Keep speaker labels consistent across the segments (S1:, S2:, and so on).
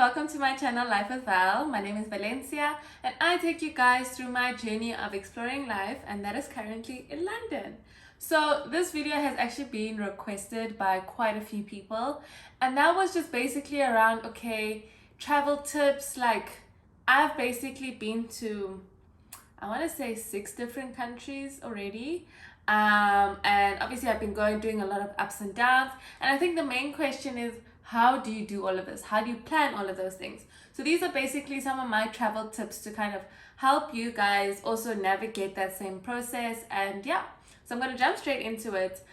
S1: welcome to my channel Life with Val. My name is Valencia and I take you guys through my journey of exploring life, and that is currently in London. So this video has actually been requested by quite a few people, and that was just basically around travel tips. Like, I've basically been to, I want to say 6 different countries already. And obviously I've been doing a lot of ups and downs, and I think the main question is, how do you do all of this? How do you plan all of those things? So these are basically some of my travel tips to kind of help you guys also navigate that same process. And yeah, so I'm going to jump straight into it.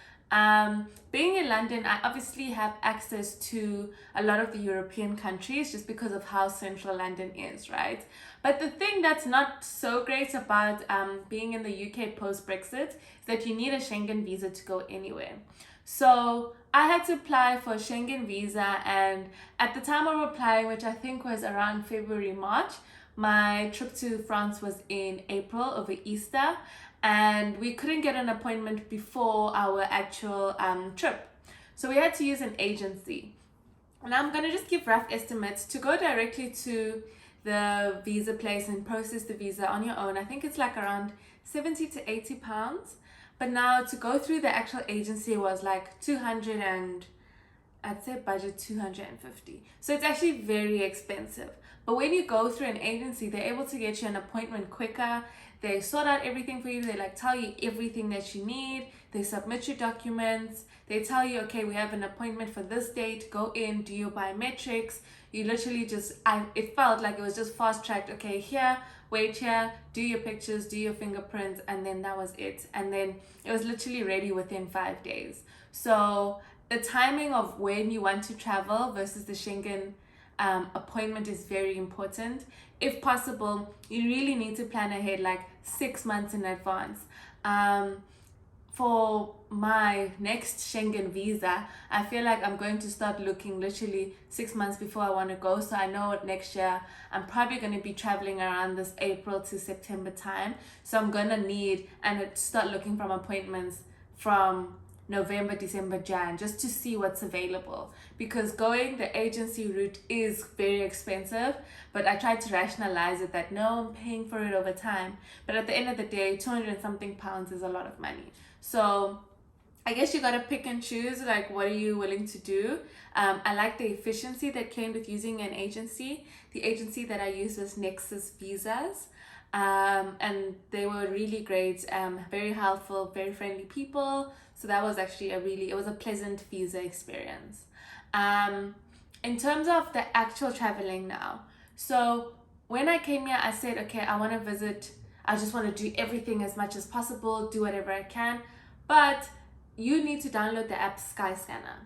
S1: Being in London, I obviously have access to a lot of the European countries just because of how central London is, right? But the thing that's not so great about being in the UK post-Brexit is that you need a Schengen visa to go anywhere. So I had to apply for a Schengen visa, and at the time of applying, which I think was around February, March, my trip to France was in April over Easter, and we couldn't get an appointment before our actual trip. So we had to use an agency. And I'm going to just give rough estimates. To go directly to the visa place and process the visa on your own, I think it's like around 70 to 80 pounds. But now to go through the actual agency was like 200, and I'd say budget 250. So it's actually very expensive. But when you go through an agency, they're able to get you an appointment quicker. They sort out everything for you. They tell you everything that you need. They submit your documents. They tell you, okay, we have an appointment for this date. Go in, do your biometrics. You literally it felt like it was just fast tracked. Okay, here, wait here, do your pictures, do your fingerprints, and then that was it. And then it was literally ready within 5 days. So the timing of when you want to travel versus the Schengen appointment is very important. If possible, you really need to plan ahead like 6 months in advance. For my next Schengen visa, I feel like I'm going to start looking literally 6 months before I want to go. So I know next year I'm probably going to be traveling around this April to September time. So I'm going to need and start looking from appointments from November, December, Jan, just to see what's available, because going the agency route is very expensive. But I tried to rationalize it that no, I'm paying for it over time, but at the end of the day, 200 and something pounds is a lot of money. So I guess you gotta pick and choose, like, what are you willing to do. I like the efficiency that came with using an agency. The agency that I used was Nexus Visas. And they were really great, very helpful, very friendly people. So that was actually it was a pleasant visa experience. In terms of the actual traveling now, so when I came here, I said, okay, I want to visit, I just want to do everything as much as possible, do whatever I can. But you need to download the app SkyScanner.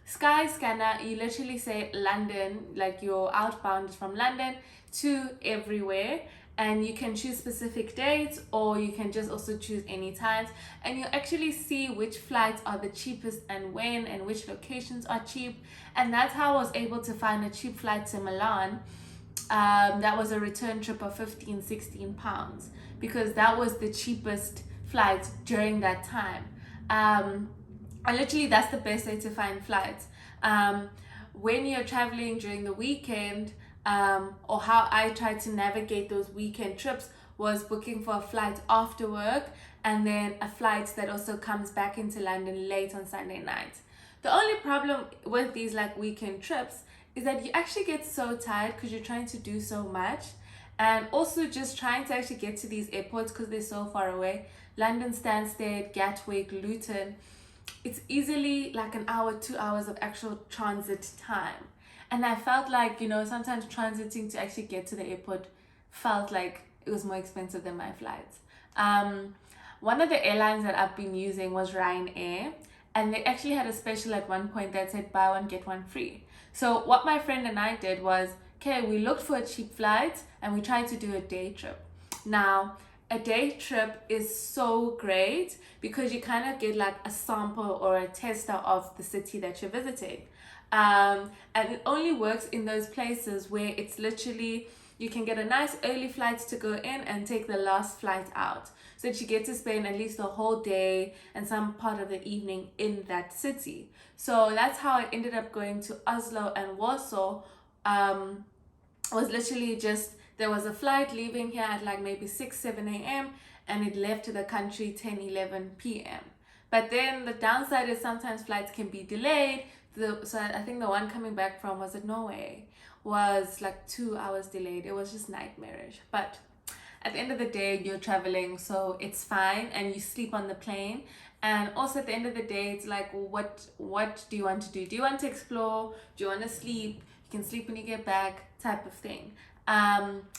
S1: SkyScanner, you literally say London, like your outbound is from London to everywhere, and you can choose specific dates, or you can just also choose any times, and you actually see which flights are the cheapest and when, and which locations are cheap. And that's how I was able to find a cheap flight to Milan. That was a return trip of 15-16 pounds, because that was the cheapest flight during that time. And literally that's the best way to find flights. When you're traveling during the weekend, or how I tried to navigate those weekend trips was booking for a flight after work, and then a flight that also comes back into London late on Sunday night. The only problem with these like weekend trips is that you actually get so tired because you're trying to do so much, and also just trying to actually get to these airports because they're so far away. London Stansted, Gatwick, Luton, it's easily like an hour, 2 hours of actual transit time. And I felt like, sometimes transiting to actually get to the airport felt like it was more expensive than my flights. One of the airlines that I've been using was Ryanair, and they actually had a special at one point that said buy one, get one free. So what my friend and I did was, we looked for a cheap flight and we tried to do a day trip. Now, a day trip is so great because you kind of get like a sample or a tester of the city that you're visiting. And it only works in those places where it's literally, you can get a nice early flight to go in and take the last flight out, so that you get to spend at least a whole day and some part of the evening in that city. So that's how I ended up going to Oslo and Warsaw was literally just, there was a flight leaving here at like maybe 6, 7 a.m. and it left to the country 10, 11 p.m. But then the downside is sometimes flights can be delayed. So I think the one coming back from, was it Norway, was like 2 hours delayed. It was just nightmarish. But at the end of the day, you're traveling, so it's fine, and you sleep on the plane. And also at the end of the day, it's like, what do you want to do? Do you want to explore? Do you want to sleep? You can sleep when you get back, type of thing.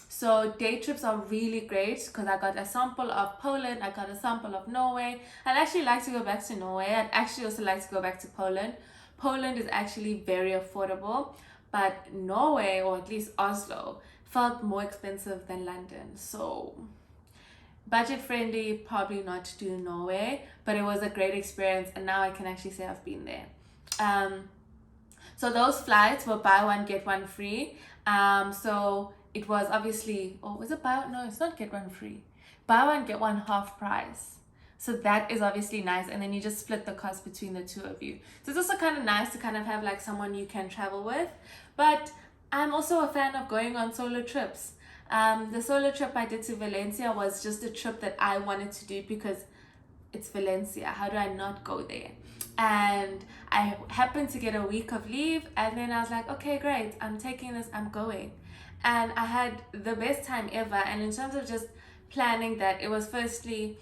S1: So day trips are really great because I got a sample of Poland, I got a sample of Norway. I'd actually like to go back to Norway. I'd actually also like to go back to Poland. Poland is actually very affordable, but Norway, or at least Oslo, felt more expensive than London. So budget friendly, probably not to do Norway, but it was a great experience, and now I can actually say I've been there. So those flights were buy one get one free. So it was obviously, oh, was it buy? No, it's not get one free. Buy one get one half price. So that is obviously nice, and then you just split the cost between the two of you. So it's also kind of nice to kind of have like someone you can travel with. But I'm also a fan of going on solo trips. The solo trip I did to Valencia was just a trip that I wanted to do because it's Valencia. How do I not go there? And I happened to get a week of leave, and then I was like, okay, great, I'm taking this, I'm going. And I had the best time ever. And in terms of just planning that, it was firstly,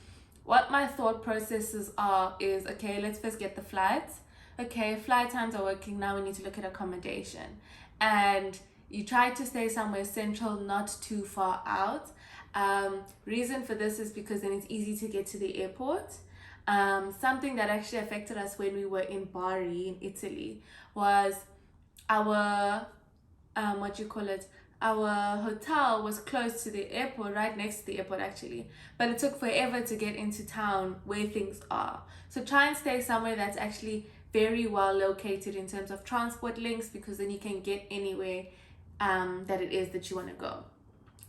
S1: what my thought processes are is, okay, let's first get the flights. Okay, flight times are working, now we need to look at accommodation. And you try to stay somewhere central, not too far out. Reason for this is because then it's easy to get to the airport. Something that actually affected us when we were in Bari in Italy was our our hotel was close to the airport, right next to the airport actually, but it took forever to get into town where things are. So try and stay somewhere that's actually very well located in terms of transport links, because then you can get anywhere that it is that you want to go.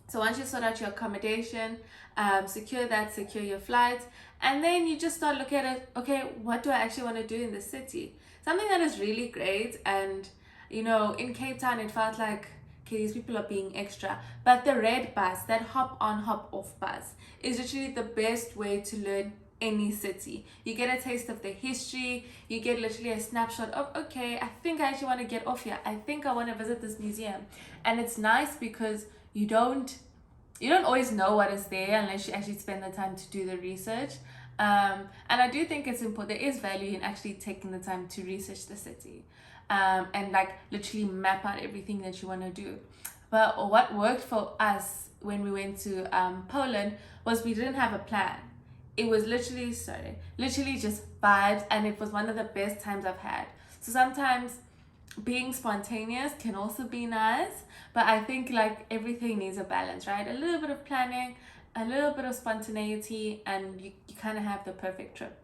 S1: So once you sort out your accommodation, secure your flights, and then you just start looking at it, okay, what do I actually want to do in the city? Something that is really great, and in Cape Town it felt like, okay, these people are being extra, but the red bus, that hop on hop off bus, is literally the best way to learn any city. You get a taste of the history, you get literally a snapshot of, okay, I think I actually want to get off here, I think I want to visit this museum. And it's nice because you don't always know what is there unless you actually spend the time to do the research. And I do think it's important, there is value in actually taking the time to research the city, and like literally map out everything that you want to do. But what worked for us when we went to Poland was we didn't have a plan. It was literally just vibes, and it was one of the best times I've had. So sometimes being spontaneous can also be nice, but I think like everything needs a balance, right? A little bit of planning, a little bit of spontaneity, and you kind of have the perfect trip.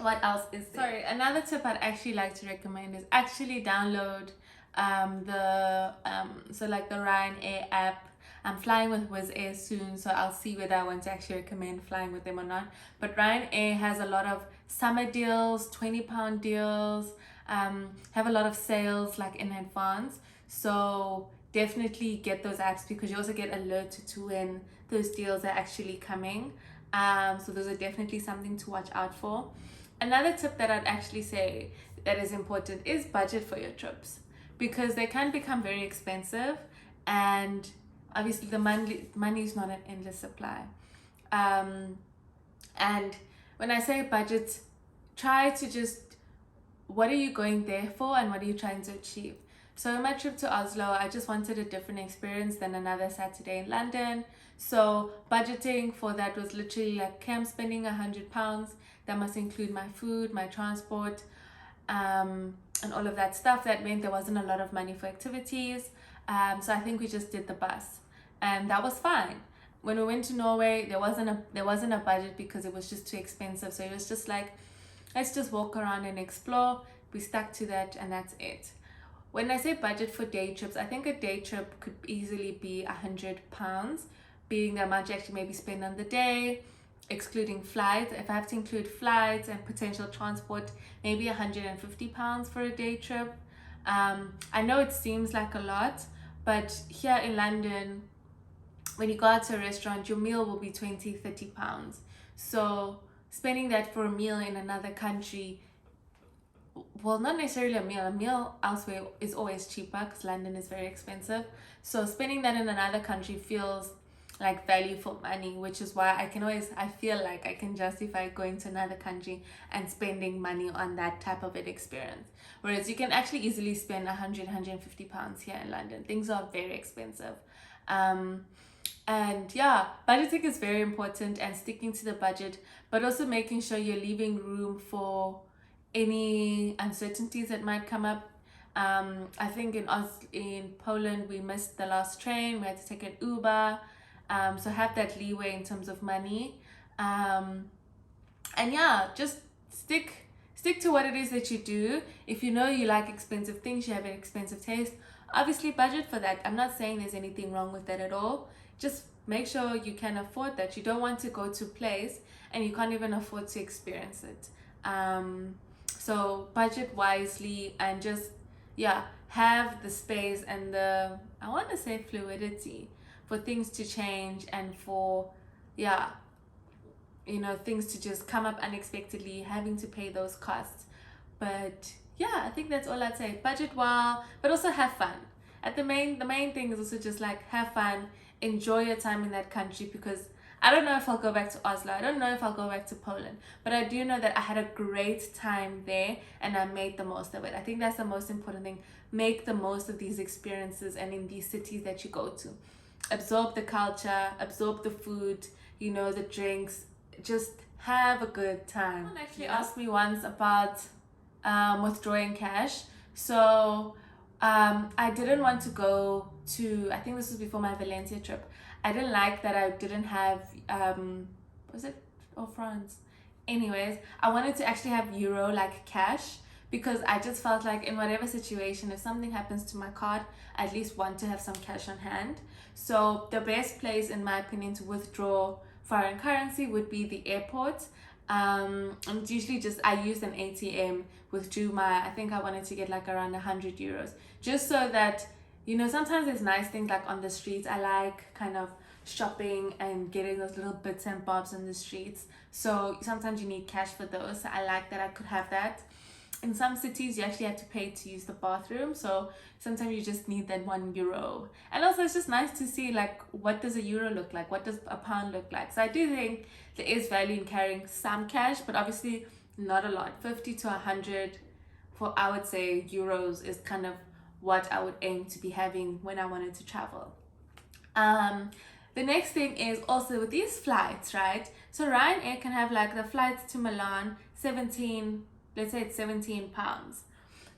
S1: What else is there? Sorry, another tip I'd actually like to recommend is actually download the Ryanair app. I'm flying with Wizz Air soon, so I'll see whether I want to actually recommend flying with them or not. But Ryanair has a lot of summer deals, £20 deals, have a lot of sales like in advance. So definitely get those apps, because you also get alerted to when those deals are actually coming. So those are definitely something to watch out for. Another tip that I'd actually say that is important is budget for your trips, because they can become very expensive, and obviously the money is not an endless supply. And when I say budget, try to just, what are you going there for and what are you trying to achieve? So in my trip to Oslo, I just wanted a different experience than another Saturday in London. So budgeting for that was literally like, okay, I'm spending £100. That must include my food, my transport, and all of that stuff. That meant there wasn't a lot of money for activities. So I think we just did the bus, and that was fine. When we went to Norway, there wasn't a budget because it was just too expensive. So it was just like, let's just walk around and explore. We stuck to that, and that's it. When I say budget for day trips, I think a day trip could easily be £100, being the amount you actually maybe spend on the day, excluding flights. If I have to include flights and potential transport, maybe £150 for a day trip. I know it seems like a lot, but here in London, when you go out to a restaurant, your meal will be 20-30 pounds. So spending that for a meal in another country, well, not necessarily a meal elsewhere is always cheaper because London is very expensive. So spending that in another country feels like value for money, which is why I feel like I can justify going to another country and spending money on that type of an experience. Whereas you can actually easily spend 150 pounds here in London. Things are very expensive. And yeah, budgeting is very important, and sticking to the budget, but also making sure you're leaving room for any uncertainties that might come up. I think in Poland we missed the last train. We had to take an Uber. So have that leeway in terms of money. And yeah, just stick to what it is that you do. If you know you like expensive things, you have an expensive taste, obviously budget for that. I'm not saying there's anything wrong with that at all. Just make sure you can afford that. You don't want to go to a place and you can't even afford to experience it. So budget wisely, and just have the space and the, I want to say, fluidity for things to change, and for things to just come up unexpectedly, having to pay those costs. But yeah, I think that's all I'd say. Budget well, but also have fun. The main thing is also just like have fun, enjoy your time in that country, because I don't know if I'll go back to Oslo. I don't know if I'll go back to Poland, but I do know that I had a great time there and I made the most of it. I think that's the most important thing. Make the most of these experiences and in these cities that you go to. Absorb the culture, absorb the food, the drinks, just have a good time. Someone actually asked me once about withdrawing cash. So I didn't want to go to, I think this was before my Valencia trip. I didn't like that I didn't have, was it, or France? Anyways, I wanted to actually have euro like cash, because I just felt like in whatever situation, if something happens to my card, I at least want to have some cash on hand. So the best place, in my opinion, to withdraw foreign currency would be the airport. And usually I used an ATM, withdrew I think I wanted to get like around 100 euros, just so that, sometimes there's nice things like on the streets. I like kind of shopping and getting those little bits and bobs on the streets. So sometimes you need cash for those. So I like that I could have that. In some cities, you actually have to pay to use the bathroom. So sometimes you just need that €1. And also it's just nice to see like, what does a euro look like? What does a pound look like? So I do think there is value in carrying some cash, but obviously not a lot. 50 to 100 for, I would say, euros is kind of what I would aim to be having when I wanted to travel. The next thing is also with these flights, right? So Ryanair can have like the flights to Milan, let's say it's 17 pounds.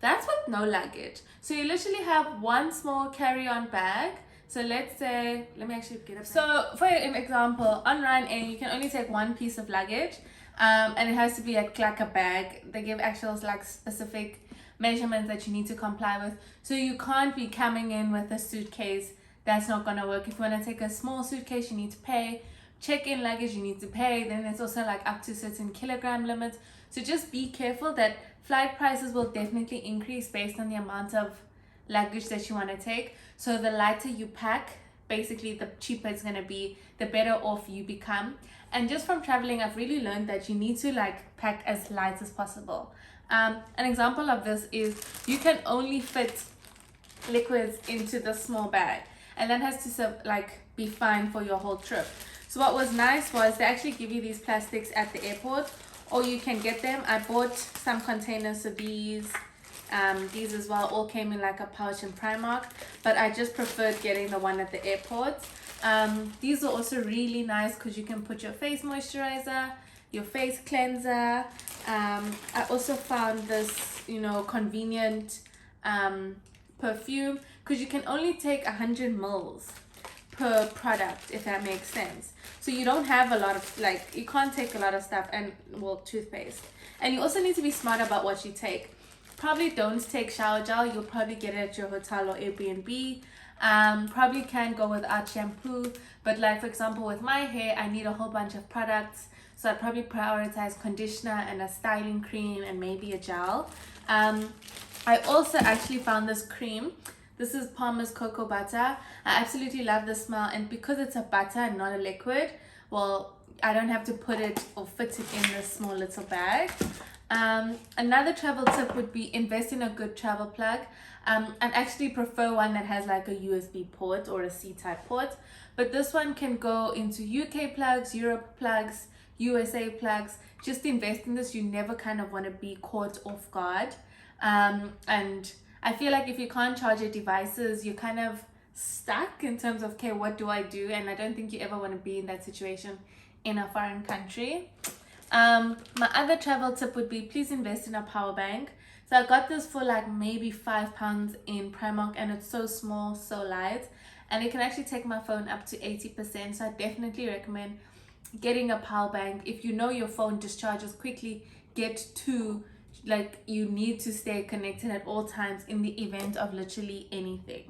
S1: That's with no luggage. So you literally have one small carry-on bag. So let's say, let me actually get it. So for an example, on Ryanair, you can only take one piece of luggage, and it has to be like a bag. They give actual like specific measurements that you need to comply with. So you can't be coming in with a suitcase. That's not gonna work. If you wanna take a small suitcase, you need to pay. Check-in luggage, you need to pay. Then there's also like up to certain kilogram limits. So just be careful that flight prices will definitely increase based on the amount of luggage that you want to take. So the lighter you pack, basically the cheaper it's going to be, the better off you become. And just from traveling, I've really learned that you need to like pack as light as possible. An example of this is you can only fit liquids into the small bag, and that has to be fine for your whole trip. So what was nice was they actually give you these plastics at the airport, or you can get them. I bought some containers of these as well, all came in like a pouch in Primark, but I just preferred getting the one at the airport. These are also really nice because you can put your face moisturizer, your face cleanser. I also found this, convenient perfume, because you can only take 100 mils per product, if that makes sense. So you don't have a lot of, you can't take a lot of stuff, and toothpaste. And you also need to be smart about what you take. Probably don't take shower gel. You'll probably get it at your hotel or Airbnb. Probably can go without shampoo, but for example, with my hair, I need a whole bunch of products. So I'd probably prioritize conditioner and a styling cream and maybe a gel. I also actually found this cream. This is Palmer's Cocoa Butter. I absolutely love the smell, and because it's a butter and not a liquid, well, I don't have to put it or fit it in this small little bag. Another travel tip would be invest in a good travel plug. I actually prefer one that has like a USB port or a C-type port, but this one can go into UK plugs, Europe plugs, USA plugs. Just invest in this. You never kind of want to be caught off guard. And I feel like if you can't charge your devices, you're kind of stuck in terms of, okay, what do I do? And I don't think you ever want to be in that situation in a foreign country. My other travel tip would be please invest in a power bank. So I got this for like maybe £5 in Primark, and it's so small, so light, and it can actually take my phone up to 80%. So I definitely recommend getting a power bank. If you know your phone discharges quickly, get two. Like, you need to stay connected at all times in the event of literally anything.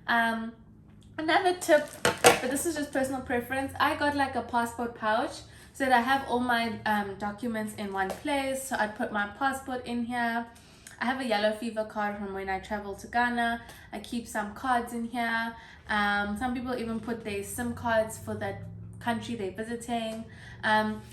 S1: Another tip, but this is just personal preference, I got like a passport pouch so that I have all my documents in one place. So I'd put my passport in here. I have a yellow fever card from when I traveled to Ghana. I keep some cards in here. Some people even put their SIM cards for that country they're visiting.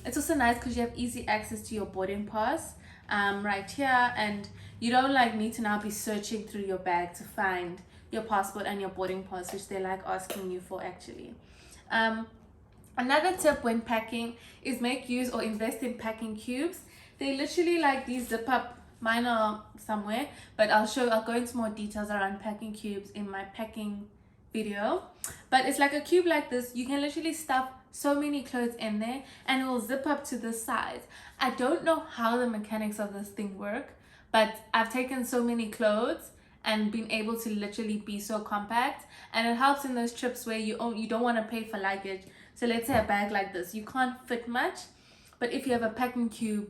S1: It's also nice because you have easy access to your boarding pass right here, and you don't like need to now be searching through your bag to find your passport and your boarding pass, which they like asking you for actually. Another tip when packing is make use or invest in packing cubes. They literally like these zip up. Mine are somewhere, but I'll go into more details around packing cubes in my packing video. But it's like a cube like this. You can literally stuff so many clothes in there and it will zip up to the sides. I don't know how the mechanics of this thing work, but I've taken so many clothes and been able to literally be so compact, and it helps in those trips where you don't want to pay for luggage. So let's say a bag like this, you can't fit much, but if you have a packing cube,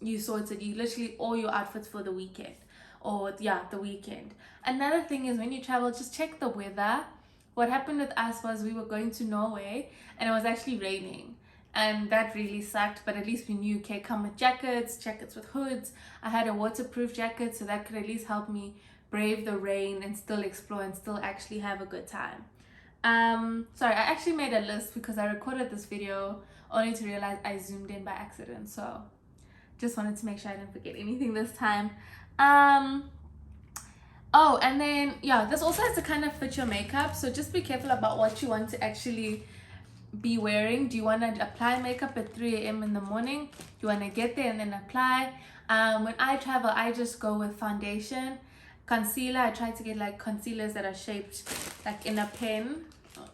S1: you sorted. You literally all your outfits for the weekend, or the weekend. Another thing is when you travel, just check the weather. What happened with us was we were going to Norway and it was actually raining, and that really sucked, but at least we knew, okay, come with jackets with hoods. I had a waterproof jacket, so that could at least help me brave the rain and still explore and still actually have a good time. Sorry, I actually made a list because I recorded this video only to realize I zoomed in by accident, so just wanted to make sure I didn't forget anything this time. Oh, and then this also has to kind of fit your makeup, so just be careful about what you want to actually be wearing. Do you want to apply makeup at 3 a.m. in the morning? Do you want to get there and then apply? When I travel, I just go with foundation, concealer. I try to get like concealers that are shaped like in a pen,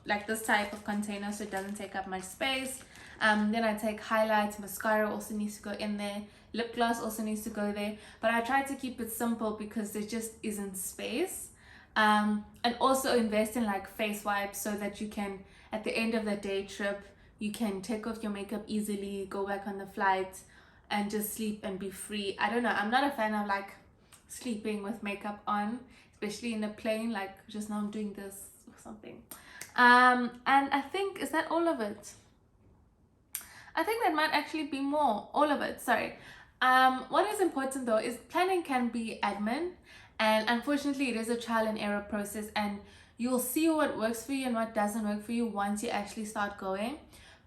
S1: like this type of container, so it doesn't take up much space. Then I take highlights. Mascara also needs to go in there. Lip gloss also needs to go there, but I try to keep it simple because there just isn't space. And also invest in like face wipes so that you can, at the end of the day trip, you can take off your makeup easily, go back on the flight and just sleep and be free. I don't know, I'm not a fan of like sleeping with makeup on, especially in a plane. Like just now I'm doing this or something. And I think, is that all of it? I think that might actually be more. All of it, sorry. What is important though is planning can be admin, and unfortunately it is a trial and error process, and you'll see what works for you and what doesn't work for you once you actually start going.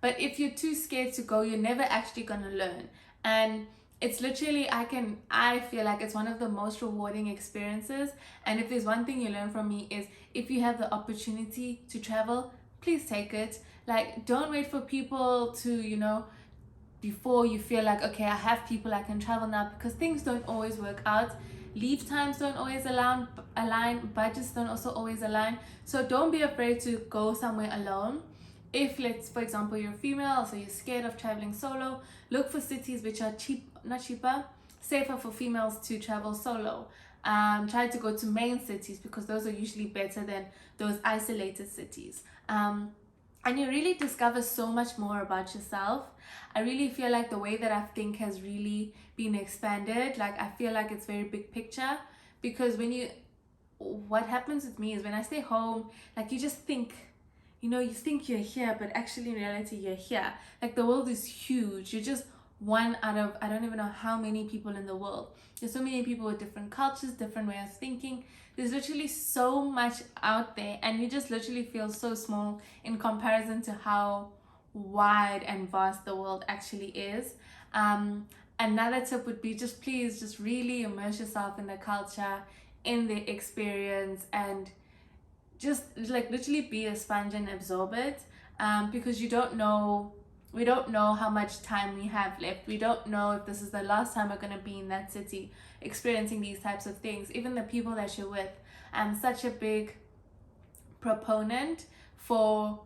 S1: But if you're too scared to go, you're never actually gonna learn. And it's literally, I feel like it's one of the most rewarding experiences. And if there's one thing you learn from me is, if you have the opportunity to travel, please take it. Like, don't wait for people to, before you feel like, okay, I have people, I can travel now, because things don't always work out. Leave times don't always align, budgets don't also always align. So don't be afraid to go somewhere alone. If, for example, you're female, so you're scared of traveling solo, look for cities which are safer for females to travel solo. Try to go to main cities because those are usually better than those isolated cities. And you really discover so much more about yourself. I really feel like the way that I think has really been expanded. Like, I feel like it's very big picture, because what happens with me is when I stay home, like, you just think, you think you're here, but actually in reality you're here. Like, the world is huge. You're just one out of I don't even know how many people in the world. There's so many people with different cultures, different ways of thinking. There's literally so much out there, and you just literally feel so small in comparison to how wide and vast the world actually is. Another tip would be just please just really immerse yourself in the culture, in the experience, and just like literally be a sponge and absorb it, because we don't know how much time we have left. We don't know if this is the last time we're going to be in that city experiencing these types of things. Even the people that you're with. I'm such a big proponent for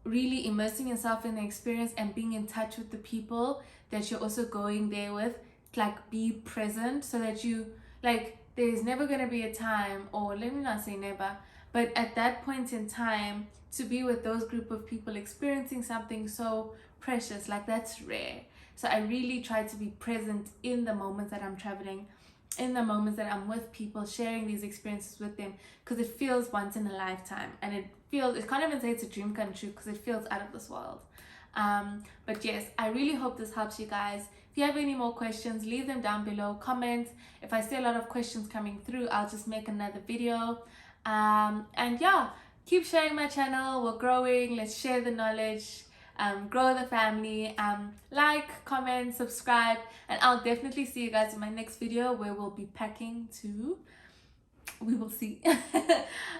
S1: really immersing yourself in the experience and being in touch with the people that you're also going there with. Like, be present, so that you, like, there's never going to be a time, or let me not say never, but at that point in time, to be with those group of people experiencing something so precious, like, that's rare. So I really try to be present in the moments that I'm traveling, in the moments that I'm with people, sharing these experiences with them, because it feels once in a lifetime, and it can't even say it's a dream come true, because it feels out of this world. But yes, I really hope this helps you guys. If you have any more questions, leave them down below, comment. If I see a lot of questions coming through, I'll just make another video. And yeah, keep sharing my channel. We're growing. Let's share the knowledge, grow the family. Like, comment, subscribe, and I'll definitely see you guys in my next video, where we'll be packing to, we will see.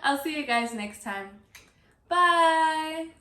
S1: I'll see you guys next time. Bye.